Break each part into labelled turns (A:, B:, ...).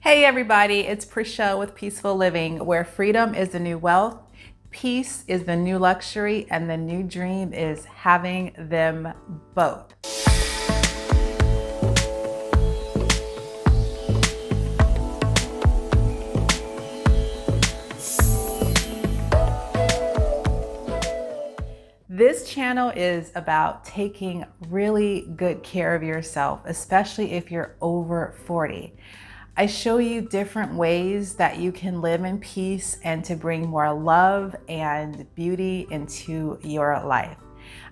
A: Hey everybody, it's Prachel with Peaceful Living, where freedom is the new wealth, peace is the new luxury, and the new dream is having them both. This channel is about taking really good care of yourself, especially if you're over 40. I show you different ways that you can live in peace and to bring more love and beauty into your life.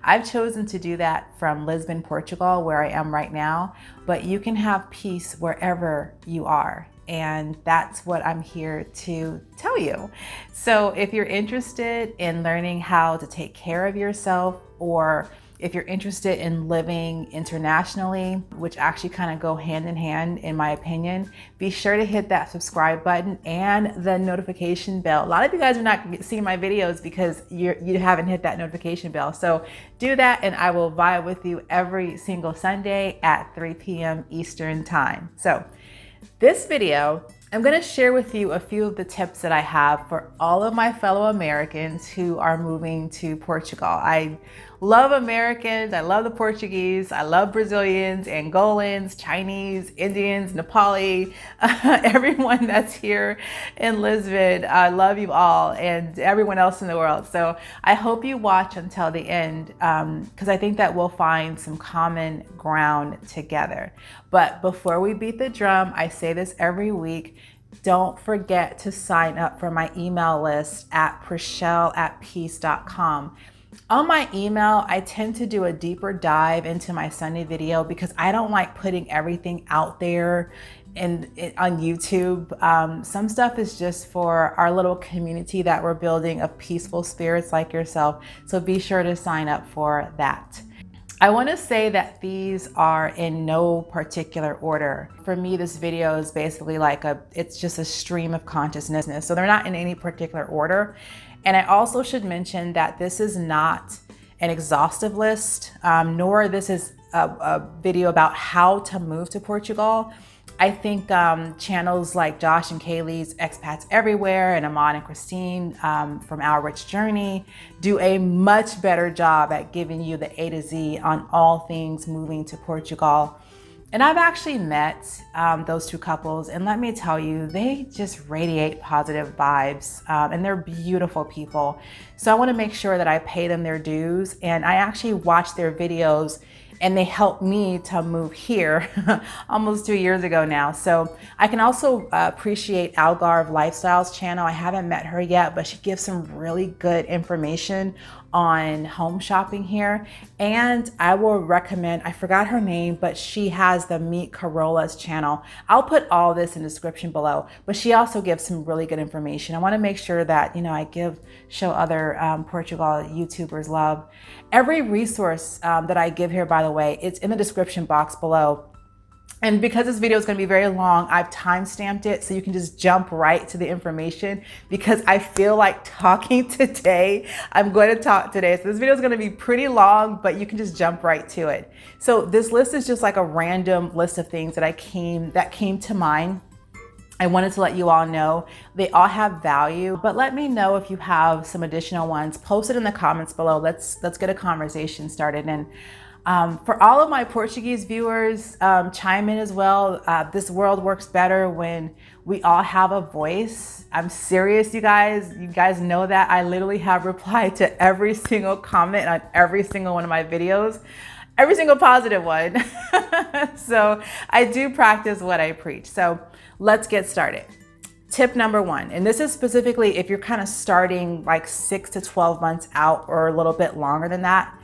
A: I've chosen to do that from Lisbon, Portugal, where I am right now, but you can have peace wherever you are. And that's what I'm here to tell you. So if you're interested in learning how to take care of yourself, or if you're interested in living internationally, which actually kind of go hand in hand in my opinion, be sure to hit that subscribe button and the notification bell. A lot of you guys are not seeing my videos because you haven't hit that notification bell. So do that and I will vibe with you every single Sunday at 3 p.m. Eastern time. So this video, I'm going to share with you a few of the tips that I have for all of my fellow Americans who are moving to Portugal. I love Americans, I love the Portuguese, I love Brazilians, Angolans, Chinese, Indians, Nepali, everyone that's here in Lisbon. I love you all and everyone else in the world. So I hope you watch until the end because I think that we'll find some common ground together. But before we beat the drum, I say this every week, don't forget to sign up for my email list at prachel@peace.com. On my email, I tend to do a deeper dive into my Sunday video because I don't like putting everything out there on YouTube. Some stuff is just for our little community that we're building of peaceful spirits like yourself. So be sure to sign up for that. I want to say that these are in no particular order. For me, this video is basically it's just a stream of consciousness. So they're not in any particular order. And I also should mention that this is not an exhaustive list, nor this is a video about how to move to Portugal. I think channels like Josh and Kaylee's Expats Everywhere and Ahmad and Christine from Our Rich Journey do a much better job at giving you the A to Z on all things moving to Portugal. And I've actually met those two couples, and let me tell you, they just radiate positive vibes, and they're beautiful people. So I want to make sure that I pay them their dues, and I actually watch their videos and they helped me to move here almost 2 years ago now. So I can also appreciate Algarve Lifestyles channel. I haven't met her yet, but she gives some really good information on home shopping here. And I will recommend, I forgot her name, but she has the Meet Corollas channel. I'll put all this in the description below, but she also gives some really good information. I want to make sure that, I show other Portugal YouTubers love. Every resource that I give here, by the way, it's in the description box below. And because this video is going to be very long, I've time-stamped it so you can just jump right to the information because I feel like talking today. I'm going to talk today. So this video is going to be pretty long, but you can just jump right to it. So this list is just like a random list of things that came to mind. I wanted to let you all know they all have value, but let me know if you have some additional ones. Post it in the comments below. Let's get a conversation started. And for all of my Portuguese viewers, chime in as well. This world works better when we all have a voice. I'm serious, you guys. You guys know that. I literally have replied to every single comment on every single one of my videos, every single positive one. So I do practice what I preach. So let's get started. Tip number one, and this is specifically if you're kind of starting like 6 to 12 months out or a little bit longer than that.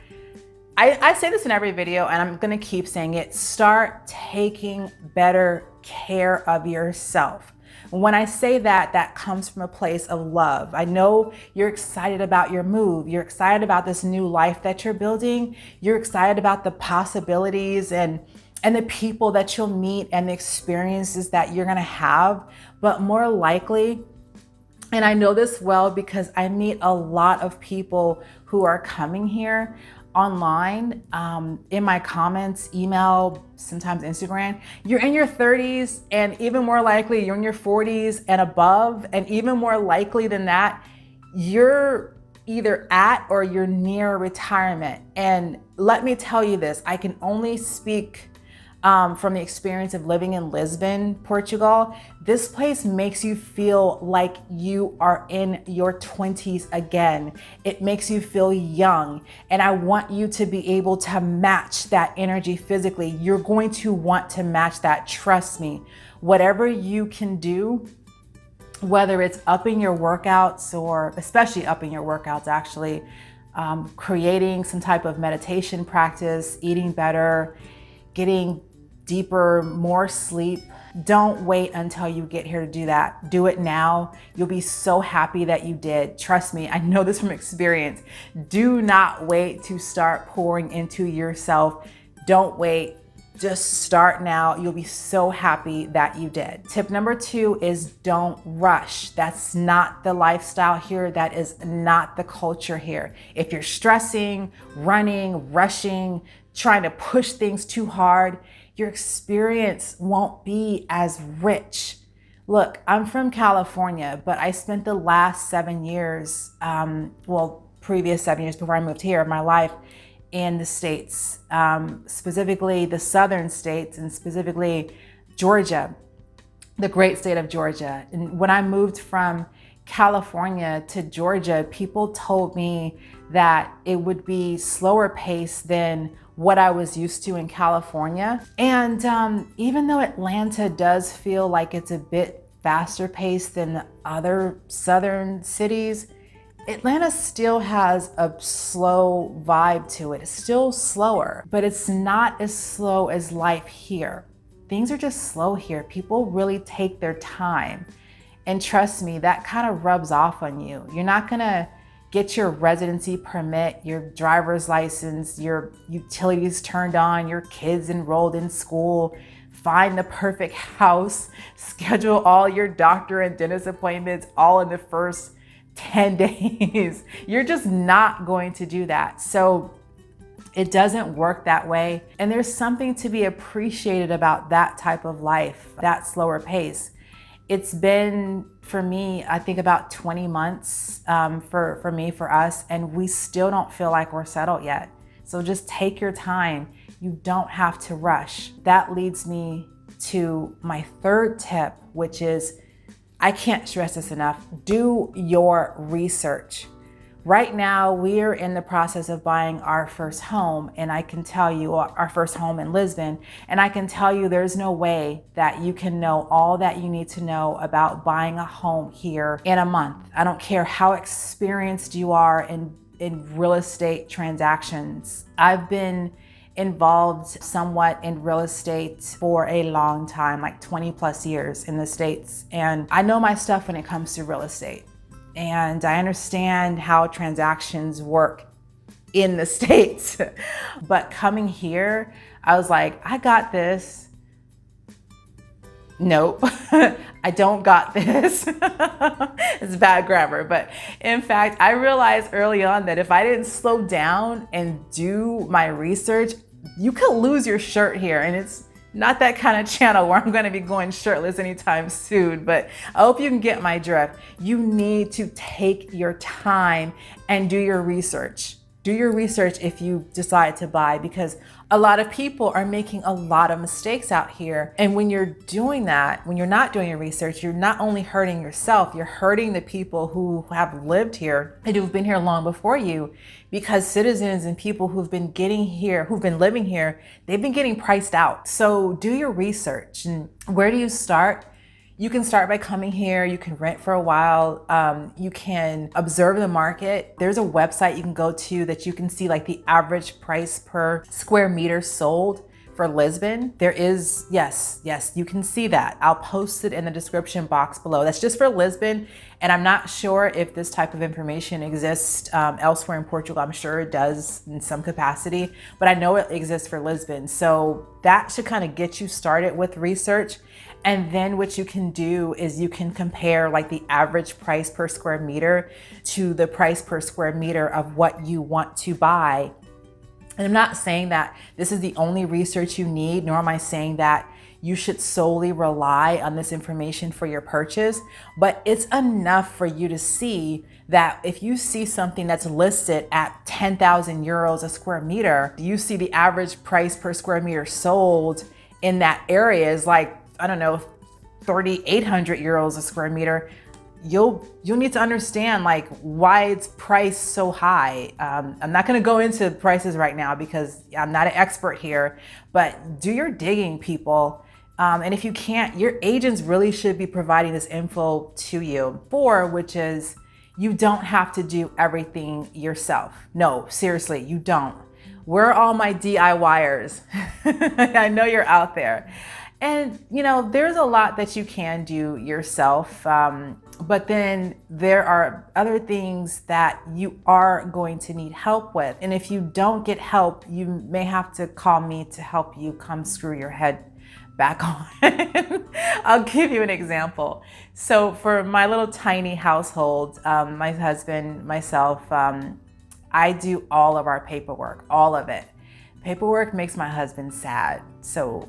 A: I say this in every video and I'm gonna keep saying it, start taking better care of yourself. When I say that, that comes from a place of love. I know you're excited about your move. You're excited about this new life that you're building. You're excited about the possibilities and the people that you'll meet and the experiences that you're gonna have. But more likely, and I know this well because I meet a lot of people who are coming here, online, in my comments, email, sometimes Instagram, you're in your 30s, and even more likely you're in your 40s and above, and even more likely than that, you're either at or you're near retirement. And let me tell you this, I can only speak from the experience of living in Lisbon, Portugal. This place makes you feel like you are in your 20s again. It makes you feel young. And I want you to be able to match that energy physically. You're going to want to match that, trust me. Whatever you can do, whether it's upping your workouts, or especially upping your workouts actually, creating some type of meditation practice, eating better, getting deeper, more sleep. Don't wait until you get here to do that. Do it now. You'll be so happy that you did. Trust me, I know this from experience. Do not wait to start pouring into yourself. Don't wait. Just start now. You'll be so happy that you did. Tip number 2 is don't rush. That's not the lifestyle here. That is not the culture here. If you're stressing, running, rushing, trying to push things too hard, your experience won't be as rich. Look, I'm from California, but I spent the last 7 years, previous 7 years before I moved here, of my life in the States, specifically the southern states, and specifically Georgia, the great state of Georgia. And when I moved from California to Georgia, people told me that it would be slower paced than what I was used to in California. And even though Atlanta does feel like it's a bit faster paced than other southern cities, Atlanta still has a slow vibe to it. It's still slower, but it's not as slow as life here. Things are just slow here. People really take their time. And trust me, that kind of rubs off on you. You're not gonna get your residency permit, your driver's license, your utilities turned on, your kids enrolled in school, find the perfect house, schedule all your doctor and dentist appointments all in the first 10 days. You're just not going to do that. So it doesn't work that way. And there's something to be appreciated about that type of life, that slower pace. It's been, for me, I think about 20 months for us, and we still don't feel like we're settled yet. So just take your time. You don't have to rush. That leads me to my 3rd tip, which is, I can't stress this enough, do your research. Right now, we are in the process of buying our first home, and I can tell you, our first home in Lisbon, and I can tell you there's no way that you can know all that you need to know about buying a home here in a month. I don't care how experienced you are in real estate transactions. I've been involved somewhat in real estate for a long time, like 20 plus years in the States, and I know my stuff when it comes to real estate. And I understand how transactions work in the States. But coming here, I was like, I got this. Nope, I don't got this. It's bad grammar. But in fact, I realized early on that if I didn't slow down and do my research, you could lose your shirt here. And it's not that kind of channel where I'm going to be going shirtless anytime soon, but I hope you can get my drift. You need to take your time and do your research. Do your research if you decide to buy, because a lot of people are making a lot of mistakes out here. And when you're doing that, when you're not doing your research, you're not only hurting yourself, you're hurting the people who have lived here and who've been here long before you, because citizens and people who've been living here, they've been getting priced out. So do your research. And where do you start? You can start by coming here. You can rent for a while. You can observe the market. There's a website you can go to that you can see like the average price per square meter sold for Lisbon. There is, yes, you can see that. I'll post it in the description box below. That's just for Lisbon. And I'm not sure if this type of information exists elsewhere in Portugal. I'm sure it does in some capacity, but I know it exists for Lisbon. So that should kind of get you started with research. And then what you can do is you can compare like the average price per square meter to the price per square meter of what you want to buy And I'm not saying that this is the only research you need, nor am I saying that you should solely rely on this information for your purchase, but it's enough for you to see that if you see something that's listed at 10,000 euros a square meter, you see the average price per square meter sold in that area is like, I don't know, 3,800 euros a square meter. You'll need to understand like why it's priced so high. I'm not going to go into prices right now because I'm not an expert here, but do your digging, people. And if you can't, your agents really should be providing this info to you. Which is you don't have to do everything yourself. No, seriously, you don't. Where are all my DIYers? I know you're out there. And you know, there's a lot that you can do yourself, but then there are other things that you are going to need help with. And if you don't get help, you may have to call me to help you come screw your head back on. I'll give you an example. So for my little tiny household, my husband, myself, I do all of our paperwork, all of it. Paperwork makes my husband sad. So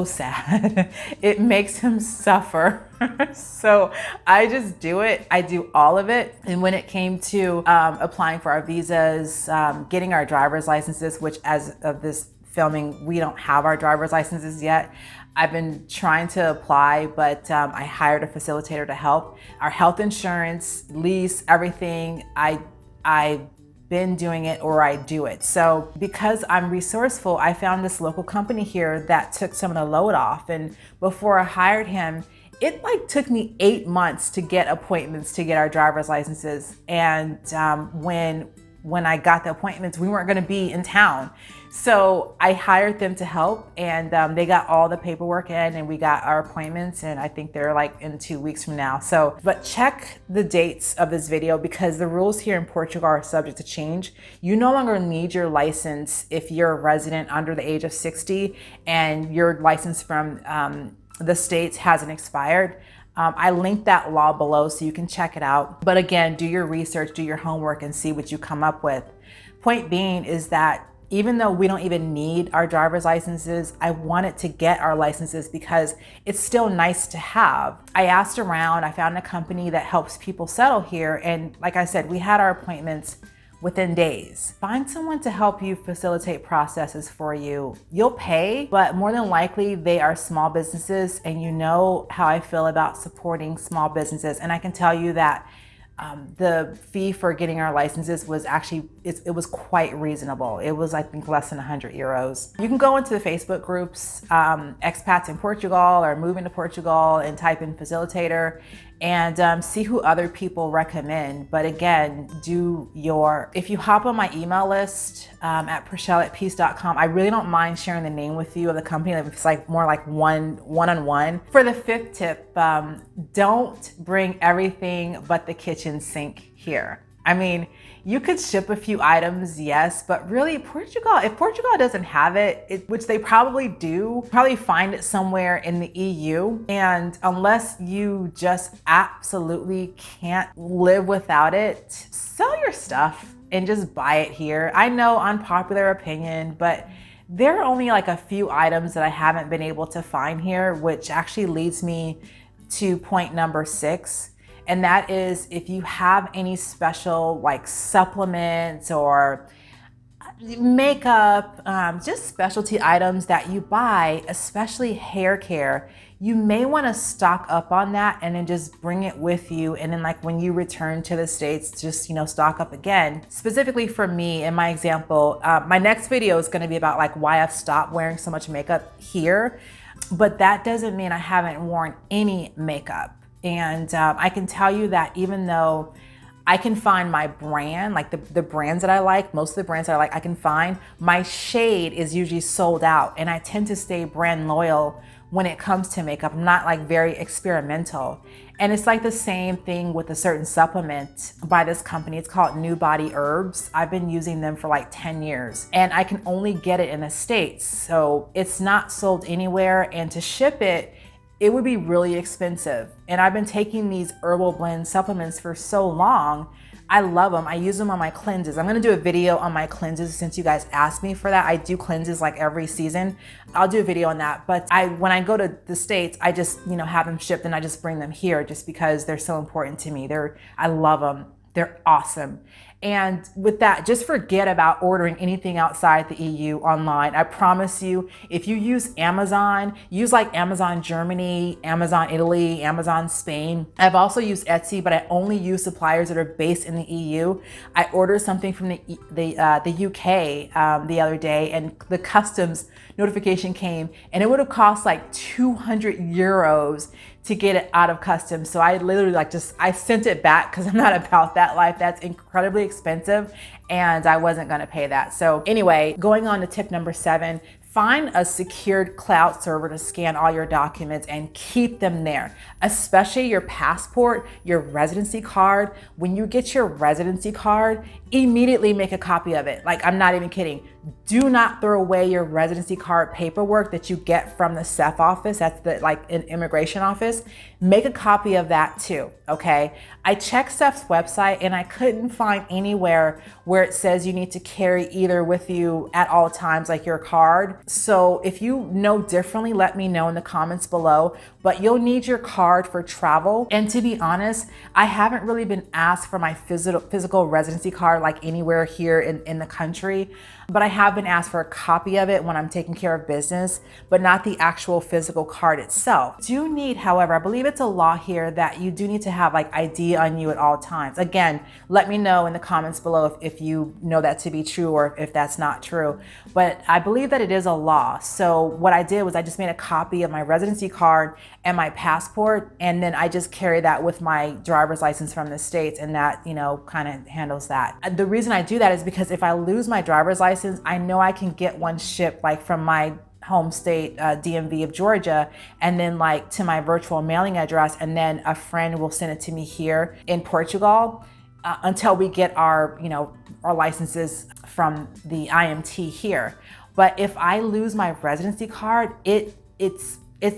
A: sad. It makes him suffer. So I just do it. I do all of it. And when it came to applying for our visas, getting our driver's licenses, which as of this filming, we don't have our driver's licenses yet. I've been trying to apply, but I hired a facilitator to help. Our health insurance, lease, everything, I've been doing it or I do it. So because I'm resourceful, I found this local company here that took some of the load off. And before I hired him, it like took me 8 months to get appointments to get our driver's licenses. And when I got the appointments, we weren't going to be in town. So I hired them to help, and they got all the paperwork in, and we got our appointments, and I think they're like in 2 weeks from now. So, but check the dates of this video because the rules here in Portugal are subject to change. You no longer need your license if you're a resident under the age of 60 and your license from the States hasn't expired. I linked that law below so you can check it out. But again, do your research, do your homework, and see what you come up with. Point being is that even though we don't even need our driver's licenses, I wanted to get our licenses because it's still nice to have. I asked around, I found a company that helps people settle here. And like I said, we had our appointments within days. Find someone to help you facilitate processes for you. You'll pay, but more than likely they are small businesses, and you know how I feel about supporting small businesses. And I can tell you that the fee for getting our licenses was actually, it was quite reasonable. It was, I think, less than 100 euros. You can go into the Facebook groups, expats in Portugal or moving to Portugal, and type in facilitator and see who other people recommend. But again, if you hop on my email list at prachel@peace.com, I really don't mind sharing the name with you of the company if it's like more like one-on-one. For the 5th tip, don't bring everything but the kitchen sink here. I mean, you could ship a few items, yes, but really if Portugal doesn't have it, which they probably do, probably find it somewhere in the EU. And unless you just absolutely can't live without it, sell your stuff and just buy it here. I know, unpopular opinion, but there are only like a few items that I haven't been able to find here, which actually leads me to point number 6. And that is, if you have any special like supplements or makeup, just specialty items that you buy, especially hair care, you may want to stock up on that and then just bring it with you. And then like when you return to the States, just, stock up again. Specifically for me, in my example, my next video is going to be about like why I've stopped wearing so much makeup here. But that doesn't mean I haven't worn any makeup. And I can tell you that even though I can find my brand, like the brands that I like, most of the brands that I like, I can find, my shade is usually sold out. And I tend to stay brand loyal when it comes to makeup. I'm not like very experimental. And it's like the same thing with a certain supplement by this company. It's called New Body Herbs. I've been using them for like 10 years and I can only get it in the States. So it's not sold anywhere, and to ship it, it would be really expensive. And I've been taking these herbal blend supplements for so long, I love them. I use them on my cleanses. I'm gonna do a video on my cleanses since you guys asked me for that. I do cleanses like every season. I'll do a video on that. But when I go to the States, I just, have them shipped and I just bring them here just because they're so important to me. I love them. They're awesome. And with that, just forget about ordering anything outside the EU online. I promise you, if you use Amazon, use like Amazon Germany, Amazon Italy, Amazon Spain. I've also used Etsy, but I only use suppliers that are based in the EU. I ordered something from the UK the other day, and the customs notification came, and it would have cost like 200 euros to get it out of customs. So I literally I sent it back because I'm not about that life. That's incredibly expensive and I wasn't gonna pay that. So anyway, going on to tip number 7, find a secured cloud server to scan all your documents and keep them there, especially your passport, your residency card. When you get your residency card, immediately make a copy of it. Like, I'm not even kidding. Do not throw away your residency card paperwork that you get from the CEF office. That's an immigration office. Make a copy of that too, okay? I checked CEF's website and I couldn't find anywhere where it says you need to carry either with you at all times, like your card. So if you know differently, let me know in the comments below, but you'll need your card for travel. And to be honest, I haven't really been asked for my physical residency card like anywhere here in the country, but I have been asked for a copy of it when I'm taking care of business, but not the actual physical card itself. Do need, however, I believe it's a law here that you do need to have like ID on you at all times. Again, let me know in the comments below if you know that to be true or if that's not true, but I believe that it is a law. So what I did was I just made a copy of my residency card and my passport, and then I just carry that with my driver's license from the States, and that, kind of handles that. The reason I do that is because if I lose my driver's license, I know I can get one shipped like from my home state, DMV of Georgia, and then like to my virtual mailing address, and then a friend will send it to me here in Portugal until we get our licenses from the IMT here. But if I lose my residency card, it's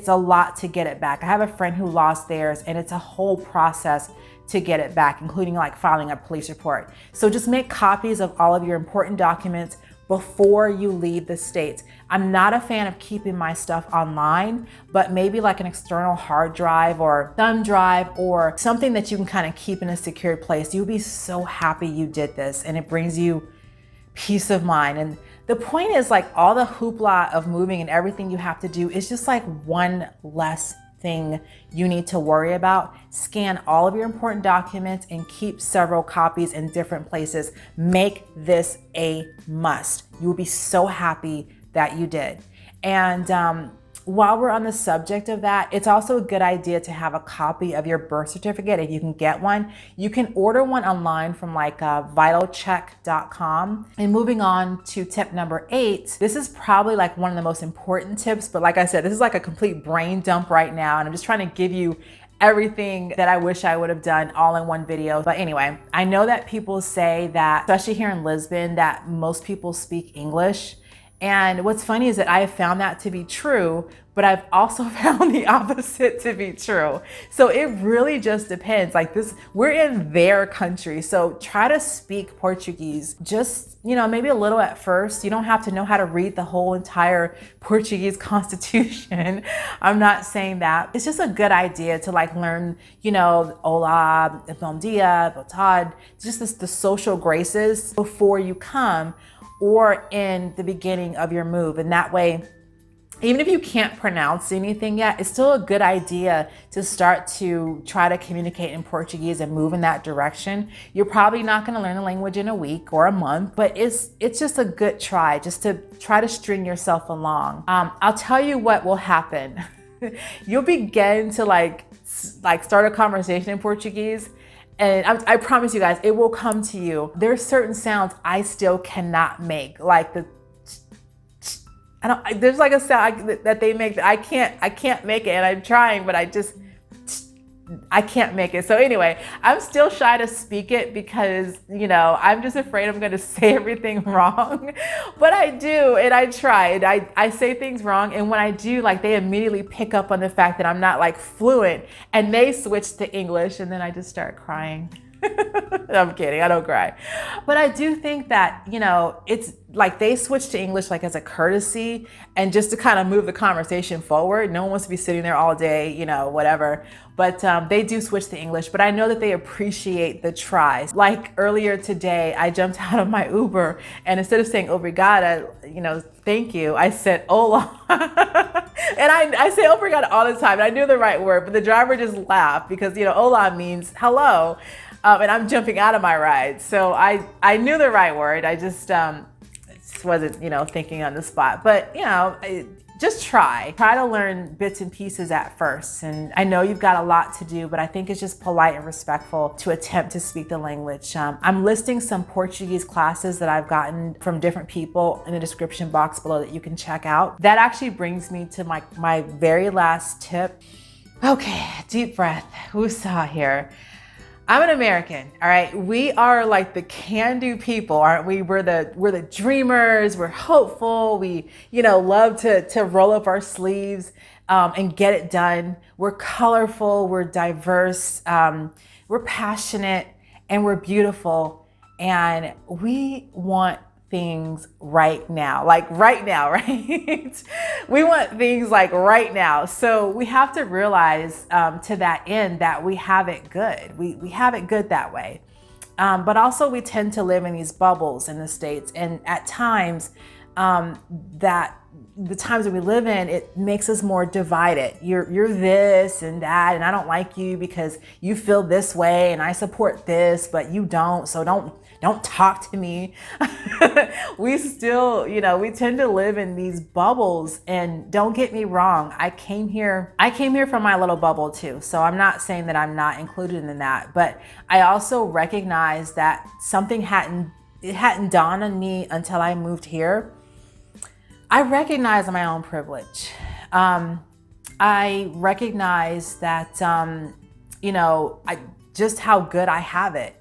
A: a lot to get it back. I have a friend who lost theirs, and it's a whole process to get it back, including like filing a police report. So just make copies of all of your important documents before you leave the States. I'm not a fan of keeping my stuff online, but maybe like an external hard drive or thumb drive or something that you can kind of keep in a secure place. You'll be so happy you did this, and it brings you peace of mind. And the point is, like, all the hoopla of moving and everything you have to do is just like one less thing you need to worry about. Scan all of your important documents and keep several copies in different places. Make this a must. You will be so happy that you did. And while we're on the subject of that, it's also a good idea to have a copy of your birth certificate if you can get one. You can order one online from like vitalcheck.com. And moving on to tip number 8, this is probably like one of the most important tips, but like I said, this is like a complete brain dump right now, and I'm just trying to give you everything that I wish I would have done all in one video. But anyway, I know that people say that, especially here in Lisbon, that most people speak English. And what's funny is that I have found that to be true, but I've also found the opposite to be true. So it really just depends. Like this, we're in their country. So try to speak Portuguese, just, maybe a little at first. You don't have to know how to read the whole entire Portuguese constitution. I'm not saying that. It's just a good idea to like learn, hola, bom dia, boa tarde, just the social graces before you come, or in the beginning of your move. And that way, even if you can't pronounce anything yet, it's still a good idea to start to try to communicate in Portuguese and move in that direction. You're probably not gonna learn the language in a week or a month, but it's just a good try, just to try to string yourself along. I'll tell you what will happen. You'll begin to like start a conversation in Portuguese, and I promise you guys, it will come to you. There's certain sounds I still cannot make, like there's like a sound that they make that I can't make it, and I'm trying, but I can't make it. So anyway, I'm still shy to speak it because, I'm just afraid I'm going to say everything wrong, but I do, and I try, and I say things wrong. And when I do, like, they immediately pick up on the fact that I'm not like fluent, and they switch to English, and then I just start crying. I'm kidding, I don't cry. But I do think that, you know, it's like they switched to English like as a courtesy and just to kind of move the conversation forward. No one wants to be sitting there all day, you know, whatever. But they do switch to English, but I know that they appreciate the tries. Like earlier today, I jumped out of my Uber and instead of saying obrigada, you know, thank you, I said hola. And I say obrigada all the time. And I knew the right word, but the driver just laughed because, you know, hola means hello. And I'm jumping out of my ride. So I knew the right word. I just wasn't, you know, thinking on the spot. But, you know, just try to learn bits and pieces at first. And I know you've got a lot to do, but I think it's just polite and respectful to attempt to speak the language. I'm listing some Portuguese classes that I've gotten from different people in the description box below that you can check out. That actually brings me to my very last tip. Okay, deep breath. Woosah here. I'm an American, all right? We are like the can-do people, aren't we? We're the dreamers, we're hopeful, we, you know, love to roll up our sleeves and get it done. We're colorful, we're diverse, we're passionate, and we're beautiful. And we want things right now, like right now, right? We want things like right now. So we have to realize to that end that we have it good. We have it good that way. But also we tend to live in these bubbles in the States. And at times that the times that we live in, it makes us more divided. You're this and that, and I don't like you because you feel this way and I support this, but you don't. So don't talk to me. We still, you know, we tend to live in these bubbles, and don't get me wrong. I came here from my little bubble too. So I'm not saying that I'm not included in that, but I also recognize that something hadn't dawned on me until I moved here. I recognize my own privilege. I recognize that, you know, just how good I have it.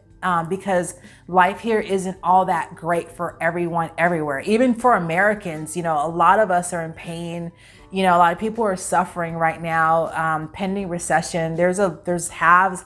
A: Because life here isn't all that great for everyone everywhere. Even for Americans, you know, a lot of us are in pain. You know, a lot of people are suffering right now, pending recession. There's haves,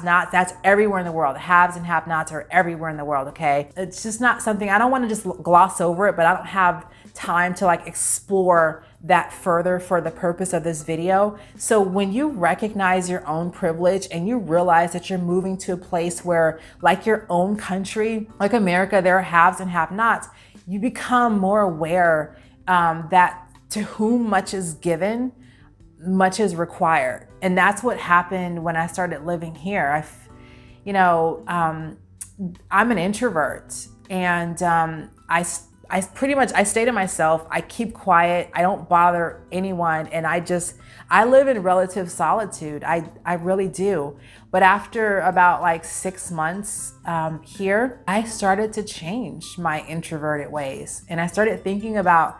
A: nots. That's everywhere in the world. Haves and have-nots are everywhere in the world, okay? It's just not something, I don't want to just gloss over it, but I don't have time to like explore that further for the purpose of this video. So when you recognize your own privilege and you realize that you're moving to a place where, like your own country, like America, there are haves and have-nots, you become more aware that to whom much is given, much is required. And that's what happened when I started living here. I'm an introvert, and I stay to myself. I keep quiet. I don't bother anyone. And I live in relative solitude. I really do. But after about like 6 months here, I started to change my introverted ways. And I started thinking about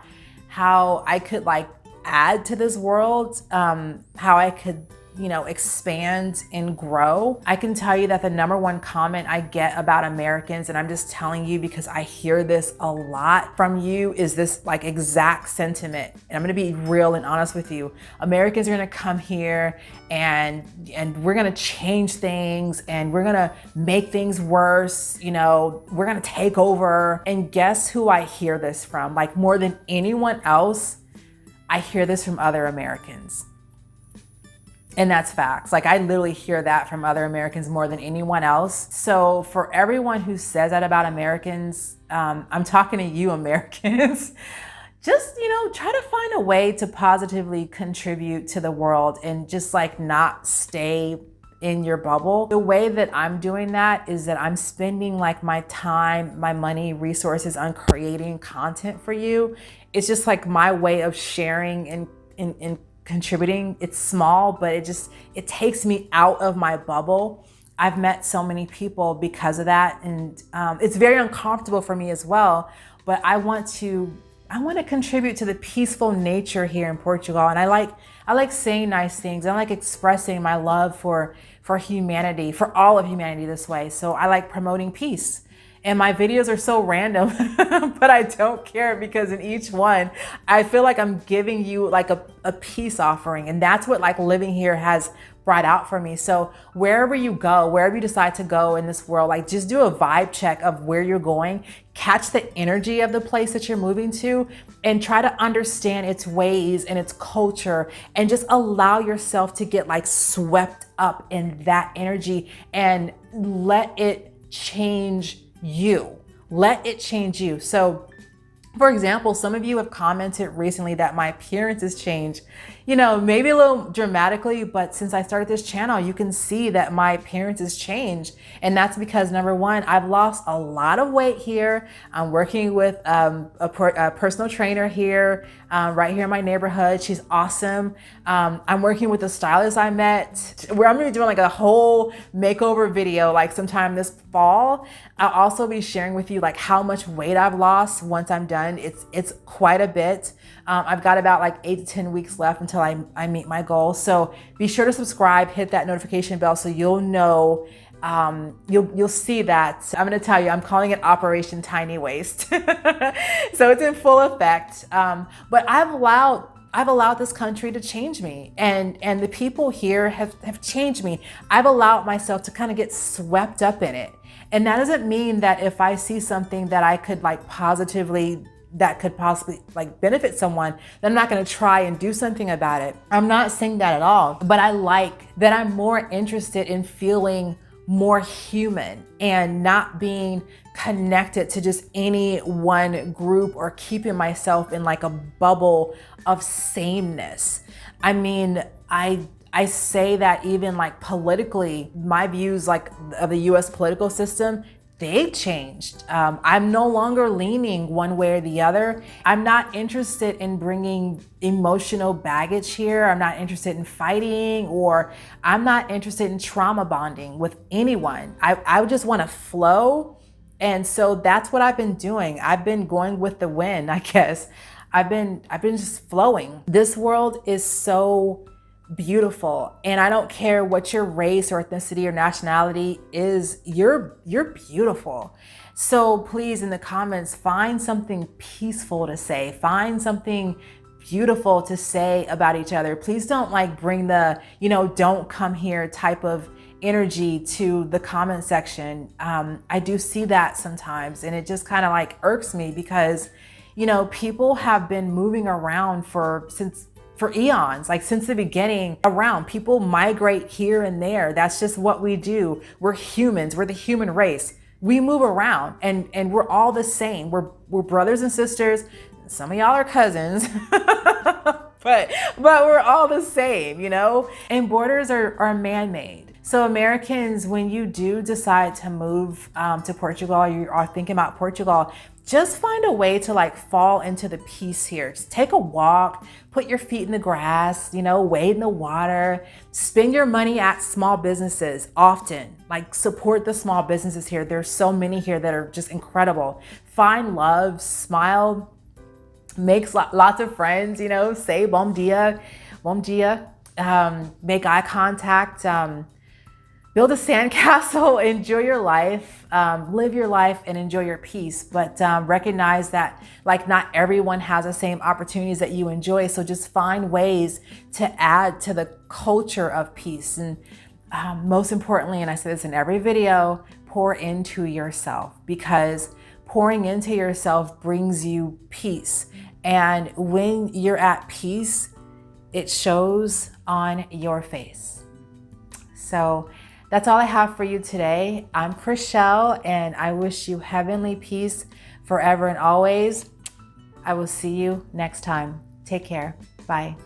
A: how I could like add to this world, how I could, you know, expand and grow. I can tell you that the #1 comment I get about Americans, and I'm just telling you because I hear this a lot from you, is this like exact sentiment. And I'm gonna be real and honest with you. Americans are gonna come here and we're gonna change things and we're gonna make things worse. You know, we're gonna take over. And guess who I hear this from? Like more than anyone else, I hear this from other Americans. And that's facts. Like I literally hear that from other Americans more than anyone else. So for everyone who says that about Americans, I'm talking to you Americans, just, you know, try to find a way to positively contribute to the world and just like not stay in your bubble. The way that I'm doing that is that I'm spending like my time, my money, resources on creating content for you. It's just like my way of sharing and contributing. It's small, but it takes me out of my bubble. I've met so many people because of that, and it's very uncomfortable for me as well. But I want to contribute to the peaceful nature here in Portugal, and I like saying nice things. I like expressing my love for humanity, for all of humanity this way. So I like promoting peace. And my videos are so random, but I don't care because in each one, I feel like I'm giving you like a peace offering. And that's what like living here has brought out for me. So wherever you go, wherever you decide to go in this world, like just do a vibe check of where you're going, catch the energy of the place that you're moving to, and try to understand its ways and its culture, and just allow yourself to get like swept up in that energy and let it change you. Let it change you. So for example, some of you have commented recently that my appearance has changed, you know, maybe a little dramatically, but since I started this channel, you can see that my appearance has changed. And that's because, number one, I've lost a lot of weight here. I'm working with a personal trainer here, right here in my neighborhood. She's awesome. I'm working with a stylist I met, where I'm gonna be doing like a whole makeover video like sometime this fall. I'll also be sharing with you like how much weight I've lost once I'm done. It's quite a bit. I've got about like 8 to 10 weeks left until I meet my goal. So be sure to subscribe, hit that notification bell so you'll know, you'll see that. I'm gonna tell you, I'm calling it Operation Tiny Waist. So it's in full effect. But I've allowed this country to change me, and the people here have changed me. I've allowed myself to kind of get swept up in it. And that doesn't mean that if I see something that I could like positively, that could possibly like benefit someone, then I'm not gonna try and do something about it. I'm not saying that at all, but I like that I'm more interested in feeling more human and not being connected to just any one group or keeping myself in like a bubble of sameness. I mean, I say that even like politically, my views like of the US political system, they've changed. I'm no longer leaning one way or the other. I'm not interested in bringing emotional baggage here. I'm not interested in fighting, or I'm not interested in trauma bonding with anyone. I just want to flow. And so that's what I've been doing. I've been going with the wind, I guess. I've been just flowing. This world is so beautiful, and I don't care what your race or ethnicity or nationality is, you're beautiful. So please, in the comments, find something peaceful to say, find something beautiful to say about each other. Please don't like bring the, you know, don't come here type of energy to the comment section. I do see that sometimes, and it just kind of like irks me because, you know, people have been moving around for eons, like since the beginning around. People migrate here and there. That's just what we do. We're humans. We're the human race. We move around, and we're all the same. We're brothers and sisters. Some of y'all are cousins, but we're all the same, you know? And borders are man-made. So Americans, when you do decide to move to Portugal, you are thinking about Portugal, just find a way to like fall into the peace here. Just take a walk, put your feet in the grass, you know, wade in the water, spend your money at small businesses often, like support the small businesses here. There's so many here that are just incredible. Find love, smile, make lots of friends, you know, say bom dia, make eye contact, build a sandcastle, enjoy your life, live your life and enjoy your peace. But recognize that like not everyone has the same opportunities that you enjoy. So just find ways to add to the culture of peace. And most importantly, and I say this in every video, pour into yourself, because pouring into yourself brings you peace. And when you're at peace, it shows on your face. So that's all I have for you today. I'm Prachel, and I wish you heavenly peace forever and always. I will see you next time. Take care. Bye.